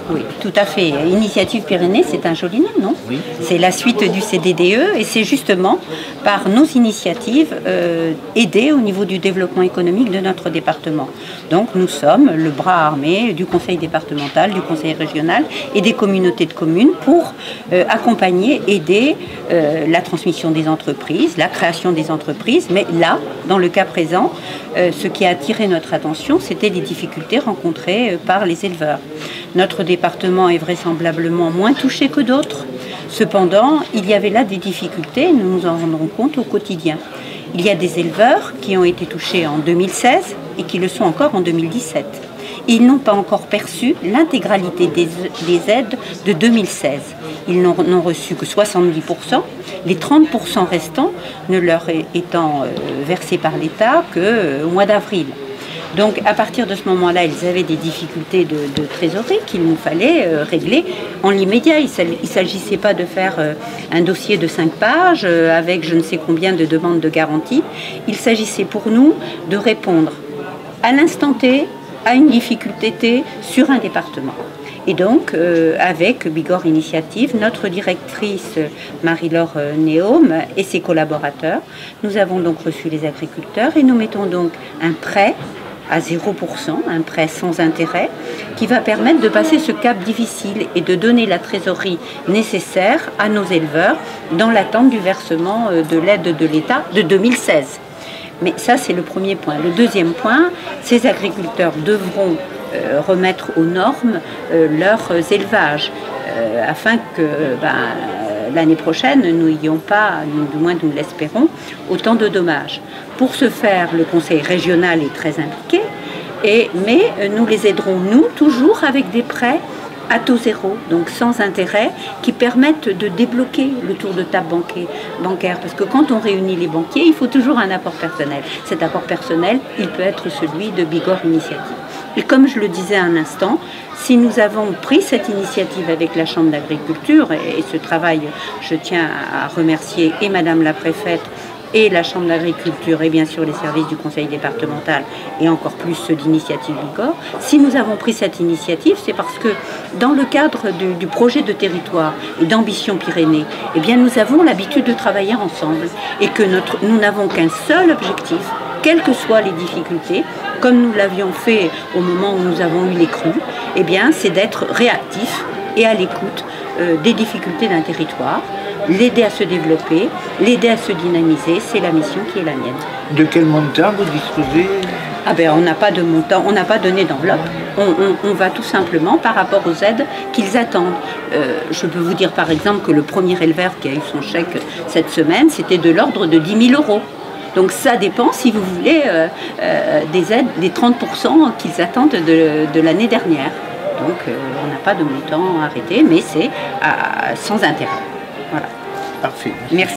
Oui, tout à fait. Initiative Pyrénées, c'est un joli nom, non? Oui. C'est la suite du CDDE et c'est justement par nos initiatives aider au niveau du développement économique de notre département. Donc nous sommes le bras armé du conseil départemental, du conseil régional et des communautés de communes pour accompagner, aider la transmission des entreprises, la création des entreprises. Mais là, dans le cas présent, ce qui a attiré notre attention, c'était les difficultés rencontrées par les éleveurs. Notre département est vraisemblablement moins touché que d'autres. Cependant, il y avait là des difficultés, nous nous en rendons compte au quotidien. Il y a des éleveurs qui ont été touchés en 2016 et qui le sont encore en 2017. Ils n'ont pas encore perçu l'intégralité des aides de 2016. Ils n'ont reçu que 70%, les 30% restants ne leur étant versés par l'État qu'au mois d'avril. Donc à partir de ce moment-là, ils avaient des difficultés de trésorerie qu'il nous fallait régler en l'immédiat. Il ne s'agissait pas de faire un dossier de 5 pages avec je ne sais combien de demandes de garantie. Il s'agissait pour nous de répondre à l'instant T à une difficulté T sur un département. Et donc, avec Bigorre Initiative, notre directrice Marie-Laure Néaume et ses collaborateurs, nous avons donc reçu les agriculteurs et nous mettons donc un prêt à 0%, un prêt sans intérêt, qui va permettre de passer ce cap difficile et de donner la trésorerie nécessaire à nos éleveurs dans l'attente du versement de l'aide de l'État de 2016. Mais ça, c'est le premier point. Le deuxième point, ces agriculteurs devront remettre aux normes leurs élevages afin que l'année prochaine, nous n'ayons pas, du moins nous l'espérons, autant de dommages. Pour ce faire, le conseil régional est très impliqué, mais nous les aiderons, nous, toujours avec des prêts à taux zéro, donc sans intérêt, qui permettent de débloquer le tour de table bancaire. Parce que quand on réunit les banquiers, il faut toujours un apport personnel. Cet apport personnel, il peut être celui de Bigorre Initiative. Et comme je le disais à un instant, si nous avons pris cette initiative avec la Chambre d'agriculture, et ce travail, je tiens à remercier et Madame la Préfète, et la Chambre d'agriculture et bien sûr les services du conseil départemental et encore plus ceux d'Initiative Bigorre. Si nous avons pris cette initiative, c'est parce que dans le cadre du projet de territoire et d'Ambition Pyrénées, eh bien nous avons l'habitude de travailler ensemble et que nous n'avons qu'un seul objectif, quelles que soient les difficultés, comme nous l'avions fait au moment où nous avons eu les crues, eh bien c'est d'être réactif et à l'écoute des difficultés d'un territoire, l'aider à se développer, l'aider à se dynamiser, c'est la mission qui est la mienne. De quel montant vous disposez? Ah ben, on n'a pas de montant, on n'a pas donné d'enveloppe. On va tout simplement par rapport aux aides qu'ils attendent. Je peux vous dire par exemple que le premier éleveur qui a eu son chèque cette semaine, c'était de l'ordre de 10 000 €. Donc ça dépend, si vous voulez, des aides, des 30% qu'ils attendent de l'année dernière. Donc on n'a pas de montant arrêté, mais c'est sans intérêt. Voilà. Parfait. Merci.